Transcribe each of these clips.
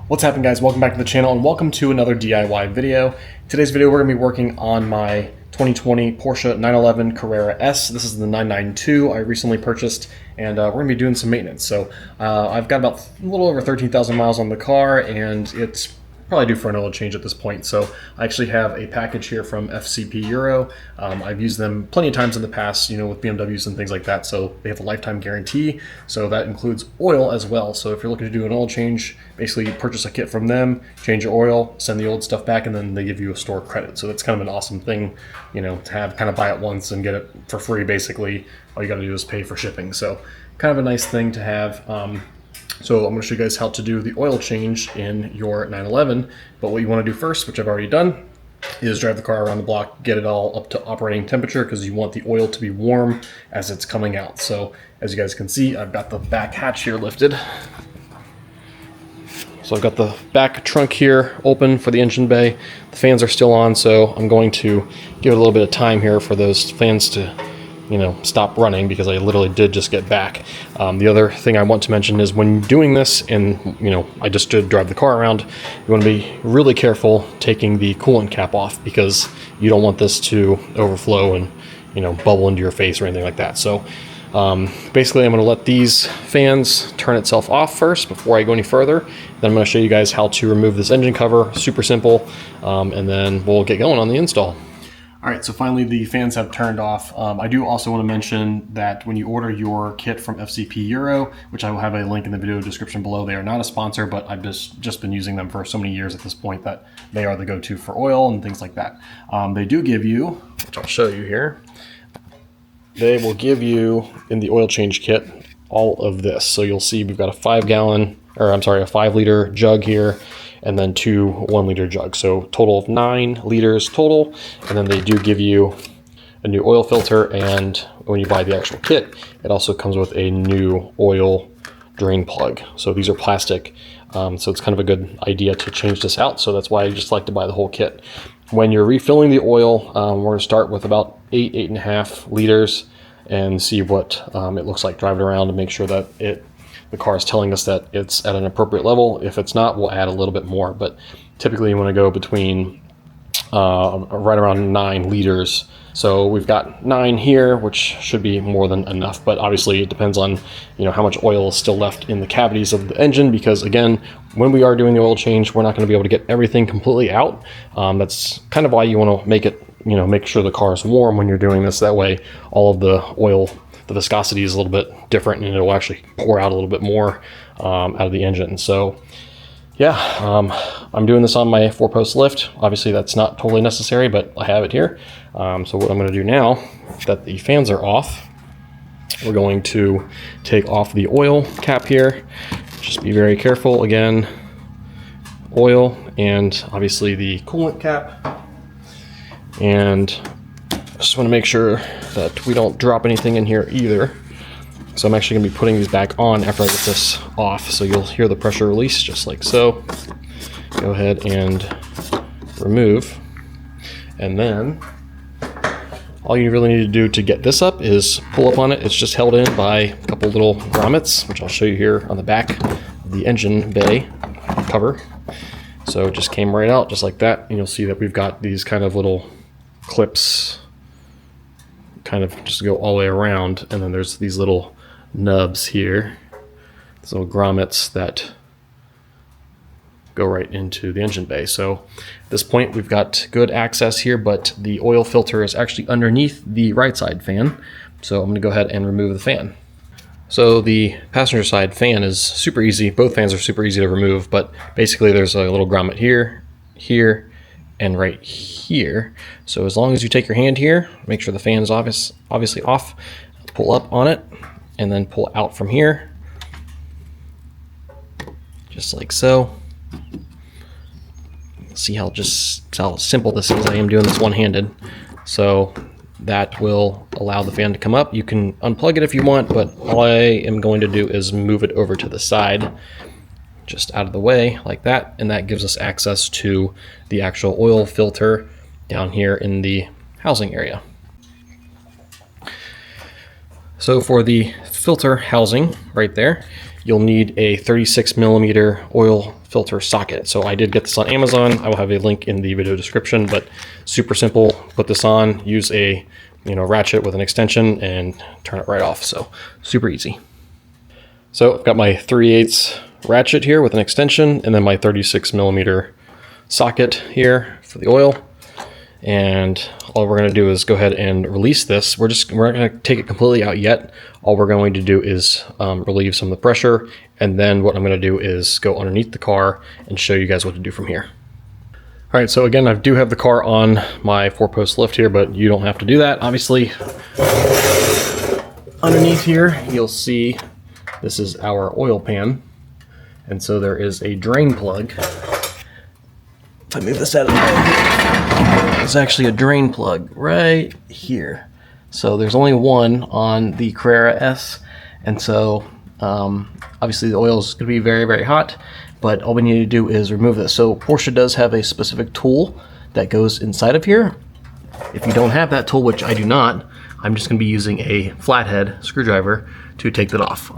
What's happening, guys? Welcome back to the channel and welcome to another DIY video. Today's video we're going to be working on my 2020 Porsche 911 Carrera S. This is the 992 I recently purchased, and we're going to be doing some maintenance. So I've got about a little over 13,000 miles on the car, and it's probably due for an oil change at this point. So I actually have a package here from FCP Euro. I've used them plenty of times in the past, you know, with BMWs and things like that. So they have a lifetime guarantee. So that includes oil as well. So if you're looking to do an oil change, basically you purchase a kit from them, change your oil, send the old stuff back, and then they give you a store credit. So that's kind of an awesome thing, you know, to have, kind of buy it once and get it for free. Basically, all you got to do is pay for shipping. So kind of a nice thing to have. So I'm going to show you guys how to do the oil change in your 911, but what you want to do first, which I've already done, is drive the car around the block, get it all up to operating temperature, because you want the oil to be warm as it's coming out. So as you guys can see, I've got the back hatch here lifted. So I've got the back trunk here open for the engine bay. The fans are still on, so I'm going to give it a little bit of time here for those fans to, you know, stop running, because I literally did just get back. The other thing I want to mention is when doing this, and you know, I just did drive the car around, you want to be really careful taking the coolant cap off, because you don't want this to overflow and, you know, bubble into your face or anything like that. So basically I'm going to let these fans turn itself off first before I go any further. Then I'm going to show you guys how to remove this engine cover. Super simple, and then we'll get going on the install. All right, so finally the fans have turned off. I do also want to mention that when you order your kit from FCP Euro, which I will have a link in the video description below, they are not a sponsor, but I've just been using them for so many years at this point that they are the go-to for oil and things like that. They do give you, which I'll show you here, they will give you in the oil change kit all of this. So you'll see we've got a 5-liter jug here, and then two 1-liter jugs. So total of 9 liters total. And then they do give you a new oil filter, and when you buy the actual kit, it also comes with a new oil drain plug. So these are plastic, so it's kind of a good idea to change this out. So that's why I just like to buy the whole kit. When you're refilling the oil, we're gonna start with about 8.5 liters and see what it looks like driving around, to make sure that the car is telling us that it's at an appropriate level. If it's not, we'll add a little bit more, but typically you want to go between right around 9 liters. So we've got 9 here, which should be more than enough, but obviously it depends on, you know, how much oil is still left in the cavities of the engine, because again, when we are doing the oil change, we're not going to be able to get everything completely out. That's kind of why you want to make it, you know, make sure the car is warm when you're doing this. That way all of the oil, the viscosity is a little bit different, and it'll actually pour out a little bit more out of the engine. So yeah, I'm doing this on my 4-post lift. Obviously that's not totally necessary, but I have it here. So what I'm going to do now that the fans are off, we're going to take off the oil cap here. Just be very careful. Again, oil and obviously the coolant cap, and just want to make sure that we don't drop anything in here either. So I'm actually going to be putting these back on after I get this off. So you'll hear the pressure release just like so. Go ahead and remove. And then all you really need to do to get this up is pull up on it. It's just held in by a couple little grommets, which I'll show you here on the back of the engine bay cover. So it just came right out just like that. And you'll see that we've got these kind of little clips kind of just go all the way around, and then there's these little nubs here, these little grommets that go right into the engine bay. So at this point we've got good access here, but the oil filter is actually underneath the right side fan. So I'm going to go ahead and remove the fan. So the passenger side fan is super easy. Both fans are super easy to remove, but basically there's a little grommet here, here, and right here. So as long as you take your hand here, make sure the fan is obviously off, pull up on it, and then pull out from here, just like so. See how simple this is. I am doing this one-handed, so that will allow the fan to come up. You can unplug it if you want, but all I am going to do is move it over to the side, just out of the way like that, and that gives us access to the actual oil filter down here in the housing area. So for the filter housing right there, you'll need a 36 millimeter oil filter socket. So I did get this on Amazon. I will have a link in the video description, but super simple. Put this on, use a ratchet with an extension and turn it right off. So super easy. So I've got my 3/8 ratchet here with an extension, and then my 36 millimeter socket here for the oil. And all we're going to do is go ahead and release this. We're not going to take it completely out yet. All we're going to do is relieve some of the pressure, and then what I'm going to do is go underneath the car and show you guys what to do from here. All right, so again, I do have the car on my 4-post lift here, but you don't have to do that. Obviously, underneath here, you'll see this is our oil pan, and so there is a drain plug. If I move this out of the way, it's actually a drain plug right here. So there's only one on the Carrera S, and so obviously the oil is going to be very, very hot, but all we need to do is remove this. So Porsche does have a specific tool that goes inside of here. If you don't have that tool, which I do not, I'm just going to be using a flathead screwdriver to take that off.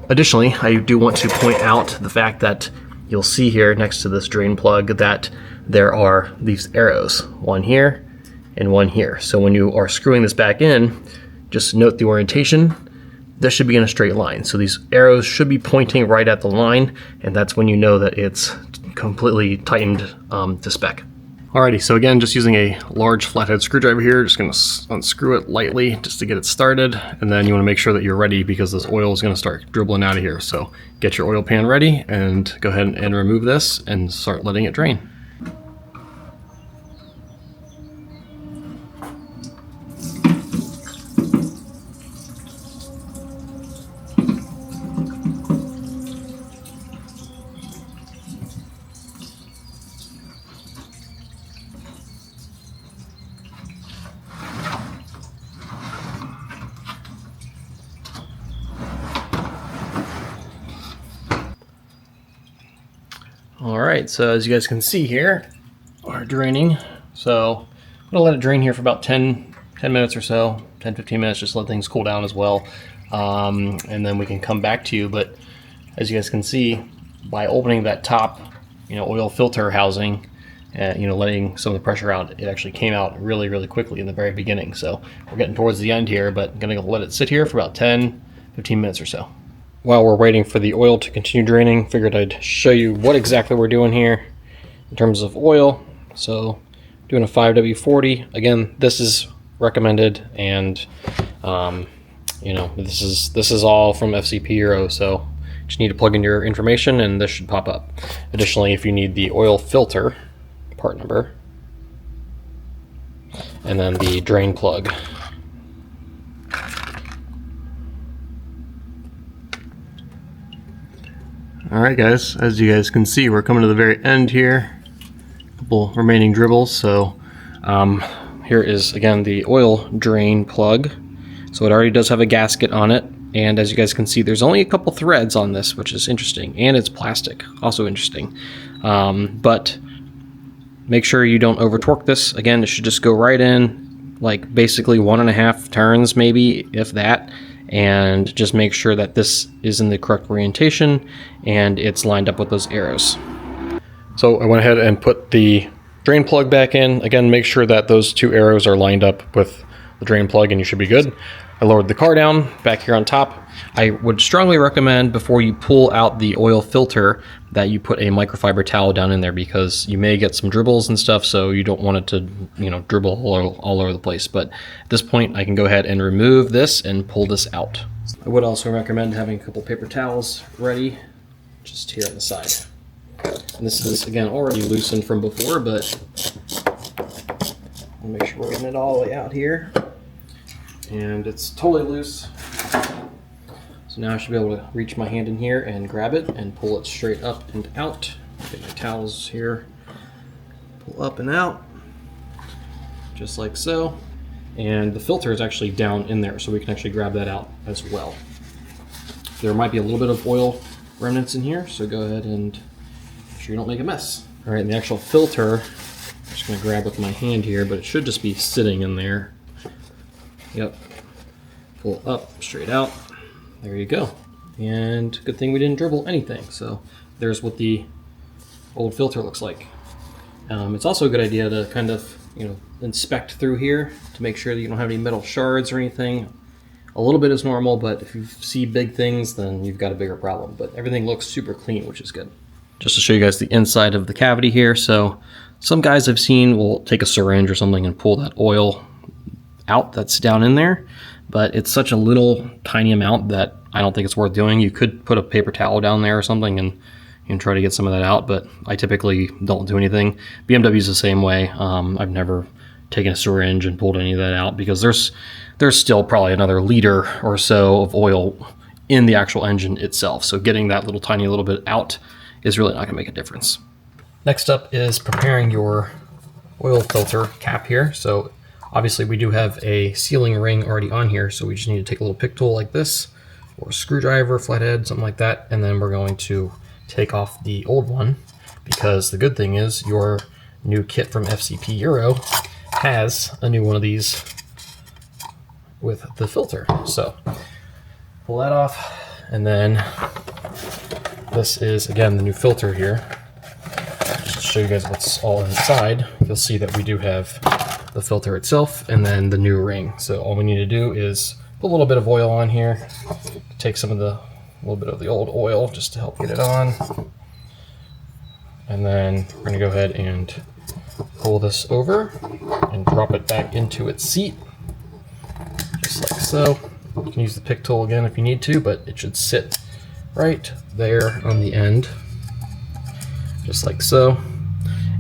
Additionally, I do want to point out the fact that you'll see here next to this drain plug that there are these arrows, one here and one here. So when you are screwing this back in, just note the orientation. This should be in a straight line. So these arrows should be pointing right at the line, and that's when you know that it's completely tightened to spec. Alrighty, so again, just using a large flathead screwdriver here, just gonna unscrew it lightly just to get it started, and then you wanna make sure that you're ready because this oil is gonna start dribbling out of here. So get your oil pan ready and go ahead and remove this and start letting it drain. All right, so as you guys can see here, we're draining. So I'm gonna let it drain here for about 10 minutes or so, 10-15 minutes, just let things cool down as well. And then we can come back to you. But as you guys can see, by opening that top, oil filter housing, letting some of the pressure out, it actually came out really, really quickly in the very beginning. So we're getting towards the end here, but I'm gonna let it sit here for about 10-15 minutes or so. While we're waiting for the oil to continue draining, figured I'd show you what exactly we're doing here in terms of oil. So doing a 5W40. Again, this is recommended, and this is all from FCP Euro. So just need to plug in your information and this should pop up. Additionally, if you need the oil filter part number, and then the drain plug. Alright guys, as you guys can see, we're coming to the very end here. A couple remaining dribbles. So here is again the oil drain plug. So it already does have a gasket on it, and as you guys can see, there's only a couple threads on this, which is interesting, and it's plastic, also interesting. But make sure you don't over torque this. Again, it should just go right in, like basically 1.5 turns, maybe, if that. And just make sure that this is in the correct orientation and it's lined up with those arrows. So I went ahead and put the drain plug back in. Again, make sure that those two arrows are lined up with the drain plug and you should be good. I lowered the car down back here on top. I would strongly recommend before you pull out the oil filter that you put a microfiber towel down in there, because you may get some dribbles and stuff, so you don't want it to dribble all over the place. But at this point I can go ahead and remove this and pull this out. I would also recommend having a couple paper towels ready just here on the side. And this is again already loosened from before, but I'll make sure we're getting it all the way out here. And it's totally loose. So now I should be able to reach my hand in here and grab it and pull it straight up and out. Get my towels here, pull up and out, just like so. And the filter is actually down in there, so we can actually grab that out as well. There might be a little bit of oil remnants in here, so go ahead and make sure you don't make a mess. All right, and the actual filter, I'm just gonna grab with my hand here, but it should just be sitting in there. Yep, pull up, straight out. There you go. And good thing we didn't dribble anything. So there's what the old filter looks like. It's also a good idea to kind of, inspect through here to make sure that you don't have any metal shards or anything. A little bit is normal, but if you see big things, then you've got a bigger problem. But everything looks super clean, which is good. Just to show you guys the inside of the cavity here. So some guys I've seen will take a syringe or something and pull that oil out that's down in there, but it's such a little tiny amount that I don't think it's worth doing. You could put a paper towel down there or something and try to get some of that out, but I typically don't do anything. BMW's the same way. I've never taken a syringe and pulled any of that out because there's still probably another liter or so of oil in the actual engine itself. So getting that little tiny little bit out is really not gonna make a difference. Next up is preparing your oil filter cap here. So obviously we do have a sealing ring already on here, so we just need to take a little pick tool like this, or a screwdriver, flathead, something like that, and then we're going to take off the old one, because the good thing is your new kit from FCP Euro has a new one of these with the filter. So pull that off, and then this is, again, the new filter here. Just to show you guys what's all inside, you'll see that we do have the filter itself and then the new ring. So all we need to do is put a little bit of oil on here, take some of the little bit of the old oil just to help get it on, and then we're going to go ahead and pull this over and drop it back into its seat, just like so. You can use the pick tool again if you need to, but it should sit right there on the end, just like so.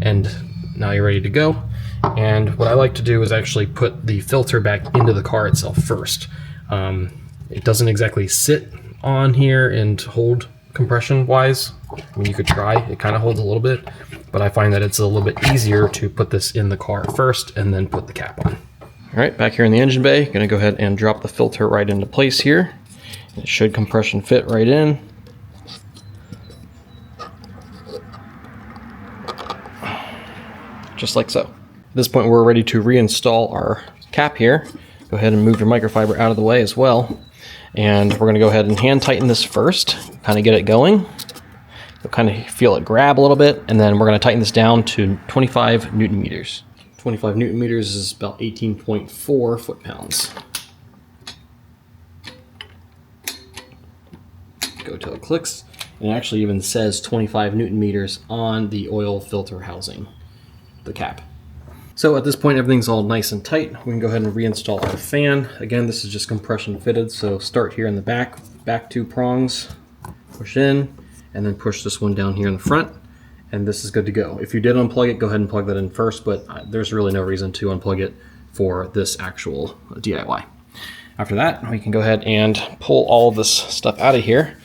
And now you're ready to go. And what I like to do is actually put the filter back into the car itself first. It doesn't exactly sit on here and hold compression wise. I mean, you could try, it kind of holds a little bit, but I find that it's a little bit easier to put this in the car first and then put the cap on. All right, back here in the engine bay, gonna go ahead and drop the filter right into place here. It should compression fit right in. Just like so. At this point, we're ready to reinstall our cap here. Go ahead and move your microfiber out of the way as well. And we're gonna go ahead and hand tighten this first, kind of get it going. You'll kind of feel it grab a little bit, and then we're gonna tighten this down to 25 Newton meters. 25 Newton meters is about 18.4 foot-pounds. Go till it clicks. And it actually even says 25 Newton meters on the oil filter housing, the cap. So at this point, everything's all nice and tight. We can go ahead and reinstall our fan. Again, this is just compression fitted, so start here in the back two prongs, push in, and then push this one down here in the front, and this is good to go. If you did unplug it, go ahead and plug that in first, but there's really no reason to unplug it for this actual DIY. After that, we can go ahead and pull all of this stuff out of here,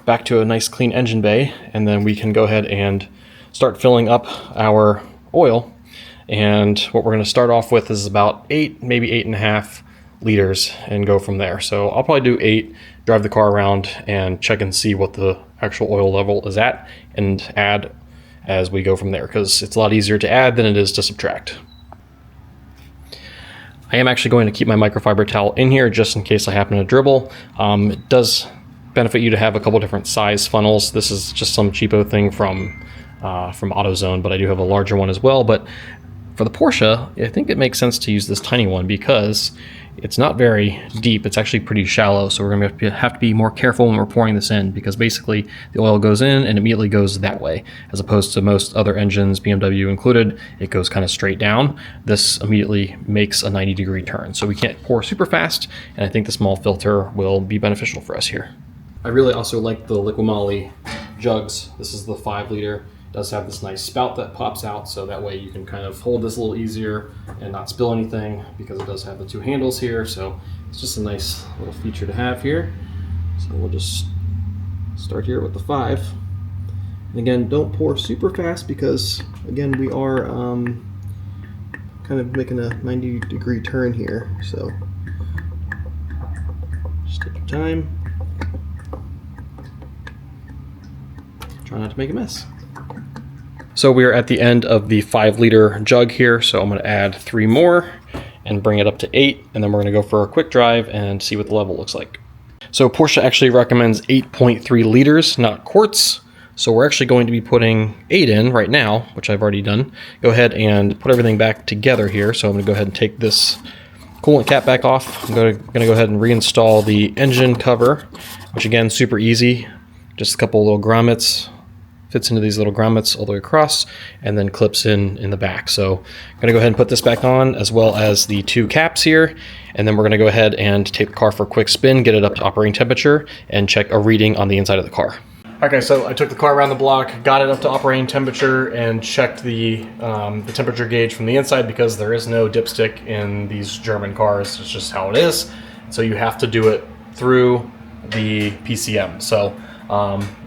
back to a nice clean engine bay, and then we can go ahead and start filling up our oil. And what we're going to start off with is about 8, maybe 8.5 liters, and go from there. So I'll probably do 8, drive the car around and check and see what the actual oil level is at, and add as we go from there, because it's a lot easier to add than it is to subtract. I am actually going to keep my microfiber towel in here just in case I happen to dribble. It does benefit you to have a couple different size funnels. This is just some cheapo thing from AutoZone, but I do have a larger one as well. But for the Porsche, I think it makes sense to use this tiny one because it's not very deep. It's actually pretty shallow, so we're going to have to be more careful when we're pouring this in, because basically the oil goes in and immediately goes that way, as opposed to most other engines, BMW included, it goes kind of straight down. This immediately makes a 90-degree turn, so we can't pour super fast, and I think the small filter will be beneficial for us here. I really also like the Liquimoly jugs. This is the 5-liter. Does have this nice spout that pops out, so that way you can kind of hold this a little easier and not spill anything, because it does have the 2 handles here. So it's just a nice little feature to have here. So we'll just start here with the 5. And again, don't pour super fast, because again, we are kind of making a 90-degree turn here. So just take your time. Try not to make a mess. So we are at the end of the 5-liter jug here, so I'm going to add 3 more and bring it up to 8, and then we're going to go for a quick drive and see what the level looks like. So Porsche actually recommends 8.3 liters, not quarts. So we're actually going to be putting 8 in right now, which I've already done. Go ahead and put everything back together here. So I'm going to go ahead and take this coolant cap back off. I'm going to go ahead and reinstall the engine cover, which again, super easy. Just a couple little grommets. Fits into these little grommets all the way across and then clips in the back. So I'm going to go ahead and put this back on, as well as the 2 caps here. And then we're going to go ahead and take the car for a quick spin, get it up to operating temperature, and check a reading on the inside of the car. Okay, so I took the car around the block, got it up to operating temperature, and checked the temperature gauge from the inside, because there is no dipstick in these German cars. It's just how it is. So you have to do it through the PCM. So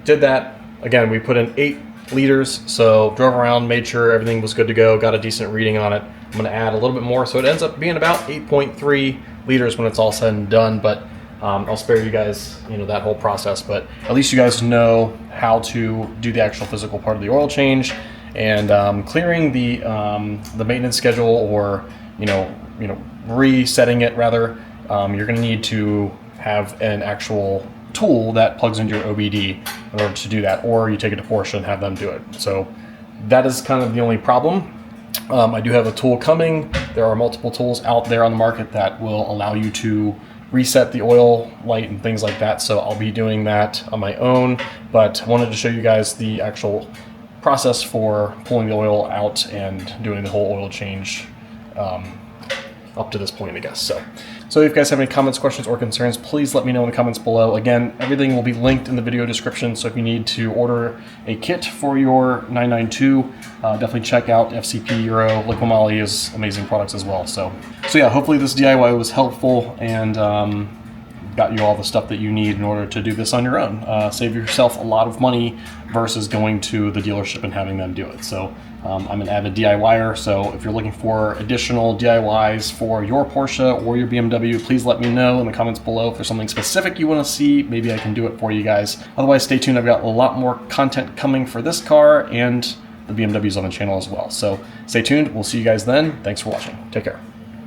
did that. Again, we put in 8 liters, so drove around, made sure everything was good to go, got a decent reading on it. I'm going to add a little bit more, so it ends up being about 8.3 liters when it's all said and done, but I'll spare you guys, that whole process. But at least you guys know how to do the actual physical part of the oil change, and clearing the maintenance schedule, or resetting it rather. You're going to need to have an actual tool that plugs into your OBD in order to do that, or you take it to Porsche and have them do it. So that is kind of the only problem. I do have a tool coming. There are multiple tools out there on the market that will allow you to reset the oil light and things like that. So I'll be doing that on my own, but wanted to show you guys the actual process for pulling the oil out and doing the whole oil change up to this point, I guess. So if you guys have any comments, questions, or concerns, please let me know in the comments below. Again, everything will be linked in the video description, so if you need to order a kit for your 992, definitely check out FCP Euro. Liquimoly is amazing products as well. So yeah, hopefully this DIY was helpful and got you all the stuff that you need in order to do this on your own. Save yourself a lot of money versus going to the dealership and having them do it. So I'm an avid DIYer, so if you're looking for additional DIYs for your Porsche or your BMW, please let me know in the comments below. If there's something specific you want to see, maybe I can do it for you guys. Otherwise, stay tuned. I've got a lot more content coming for this car and the BMWs on the channel as well. So stay tuned. We'll see you guys then. Thanks for watching. Take care.